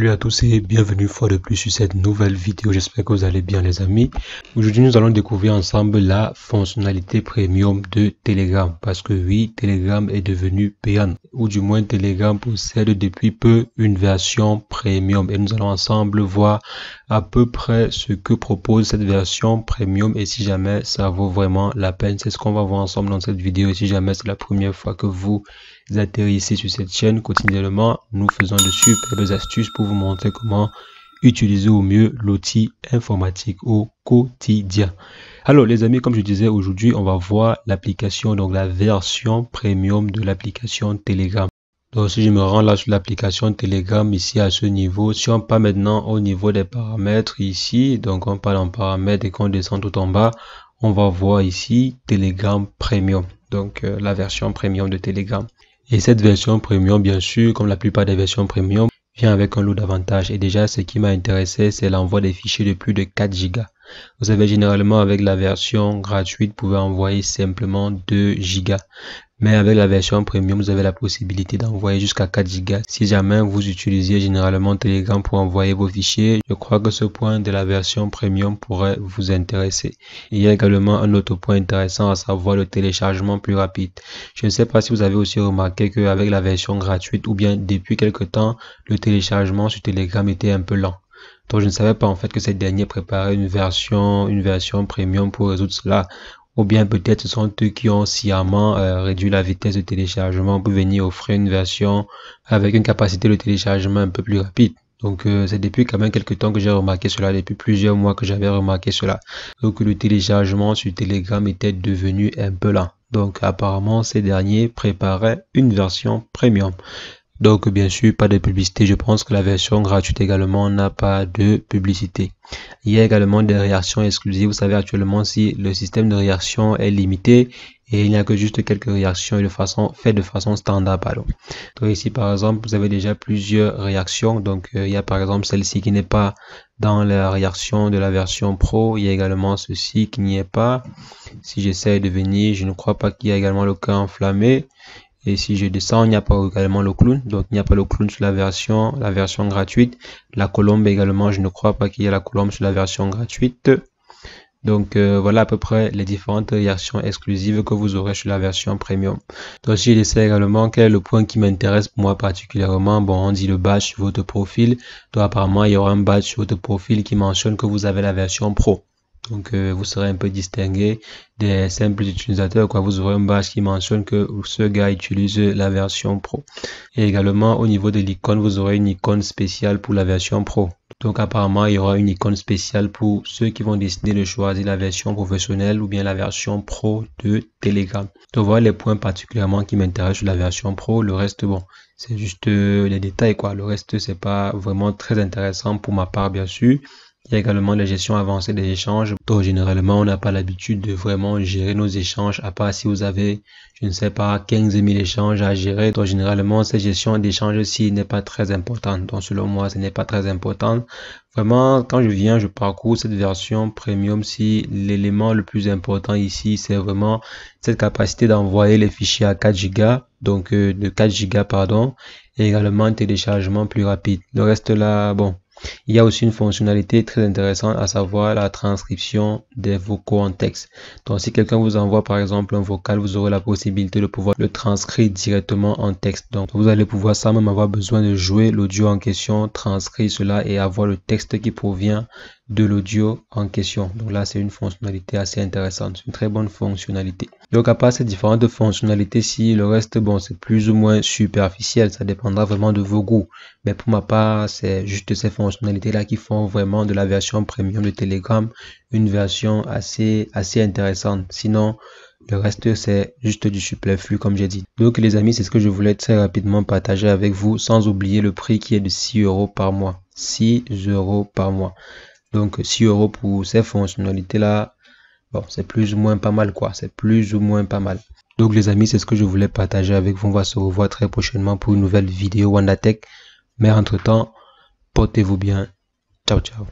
Salut à tous et bienvenue une fois de plus sur cette nouvelle vidéo. J'espère que vous allez bien les amis. Aujourd'hui nous allons découvrir ensemble la fonctionnalité premium de Telegram. Parce que oui, Telegram est devenu payant. Ou du moins Telegram possède depuis peu une version premium. Et nous allons ensemble voir à peu près ce que propose cette version premium. Et si jamais ça vaut vraiment la peine. C'est ce qu'on va voir ensemble dans cette vidéo. Et si jamais c'est la première fois que vous atterrissez sur cette chaîne, quotidiennement nous faisons de superbes astuces pour vous montrer comment utiliser au mieux l'outil informatique au quotidien. Alors les amis, comme je disais, aujourd'hui on va voir l'application, donc la version premium de l'application Telegram. Donc si je me rends là sur l'application Telegram ici à ce niveau, si on part maintenant au niveau des paramètres ici, donc on parle en paramètres et qu'on descend tout en bas, on va voir ici Telegram Premium, donc la version premium de Telegram. Et cette version premium, bien sûr, comme la plupart des versions premium, vient avec un lot d'avantages. Et déjà, ce qui m'a intéressé, c'est l'envoi des fichiers de plus de 4 Go. Vous savez, généralement, avec la version gratuite, vous pouvez envoyer simplement 2 Go. Mais avec la version premium, vous avez la possibilité d'envoyer jusqu'à 4 Go. Si jamais vous utilisiez généralement Telegram pour envoyer vos fichiers, je crois que ce point de la version premium pourrait vous intéresser. Il y a également un autre point intéressant, à savoir le téléchargement plus rapide. Je ne sais pas si vous avez aussi remarqué qu'avec la version gratuite ou bien depuis quelque temps, le téléchargement sur Telegram était un peu lent. Donc je ne savais pas en fait que cette dernière préparait une version premium pour résoudre cela. Ou bien peut-être ce sont eux qui ont sciemment réduit la vitesse de téléchargement pour venir offrir une version avec une capacité de téléchargement un peu plus rapide. Donc c'est depuis quand même quelques temps que j'ai remarqué cela, depuis plusieurs mois que j'avais remarqué cela. Donc le téléchargement sur Telegram était devenu un peu lent. Donc apparemment ces derniers préparaient une version premium. Donc bien sûr pas de publicité, je pense que la version gratuite également n'a pas de publicité. Il y a également des réactions exclusives. Vous savez actuellement si le système de réaction est limité et il n'y a que juste quelques réactions faites de façon standard. Donc ici par exemple vous avez déjà plusieurs réactions. Donc il y a par exemple celle-ci qui n'est pas dans la réaction de la version pro. Il y a également ceci qui n'y est pas. Si j'essaie de venir, je ne crois pas qu'il y a également le cœur enflammé. Et si je descends, il n'y a pas également le clown. Donc, il n'y a pas le clown sur la version gratuite. La colombe également, je ne crois pas qu'il y ait la colombe sur la version gratuite. Donc, voilà à peu près les différentes réactions exclusives que vous aurez sur la version premium. Donc, si j'essaie également, quel est le point qui m'intéresse moi particulièrement? Bon, on dit le badge sur votre profil. Donc, apparemment, il y aura un badge sur votre profil qui mentionne que vous avez la version pro. Donc vous serez un peu distingué des simples utilisateurs, quoi. Vous aurez un badge qui mentionne que ce gars utilise la version pro. Et également au niveau de l'icône, vous aurez une icône spéciale pour la version pro. Donc apparemment il y aura une icône spéciale pour ceux qui vont décider de choisir la version professionnelle ou bien la version pro de Telegram. Donc voilà les points particulièrement qui m'intéressent sur la version pro. Le reste, bon, c'est juste les détails, quoi. Le reste c'est pas vraiment très intéressant pour ma part, bien sûr. Il y a également la gestion avancée des échanges. Donc généralement on n'a pas l'habitude de vraiment gérer nos échanges, à part si vous avez, je ne sais pas, 15 000 échanges à gérer. Donc généralement cette gestion d'échanges-ci n'est pas très importante. Donc selon moi ce n'est pas très important. Vraiment quand je parcours cette version premium, si l'élément le plus important ici c'est vraiment cette capacité d'envoyer les fichiers à 4 Go, donc de 4 Go pardon, et également un téléchargement plus rapide. Le reste là, bon. Il y a aussi une fonctionnalité très intéressante, à savoir la transcription des vocaux en texte. Donc si quelqu'un vous envoie par exemple un vocal, vous aurez la possibilité de pouvoir le transcrire directement en texte. Donc vous allez pouvoir sans même avoir besoin de jouer l'audio en question, transcrire cela et avoir le texte qui provient de l'audio en question. Donc là c'est une fonctionnalité assez intéressante, c'est une très bonne fonctionnalité. Donc à part ces différentes fonctionnalités, si le reste, bon, c'est plus ou moins superficiel, ça dépendra vraiment de vos goûts. Mais pour ma part, c'est juste ces fonctionnalités là qui font vraiment de la version premium de Telegram une version assez intéressante. Sinon le reste c'est juste du superflu comme j'ai dit. Donc les amis, c'est ce que je voulais très rapidement partager avec vous, sans oublier le prix qui est de 6 € par mois. 6 € par mois. Donc 6 € pour ces fonctionnalités là, bon, c'est plus ou moins pas mal, quoi. C'est plus ou moins pas mal. Donc les amis, c'est ce que je voulais partager avec vous. On va se revoir très prochainement pour une nouvelle vidéo WandaTech. Mais entre temps, portez-vous bien. Ciao, ciao.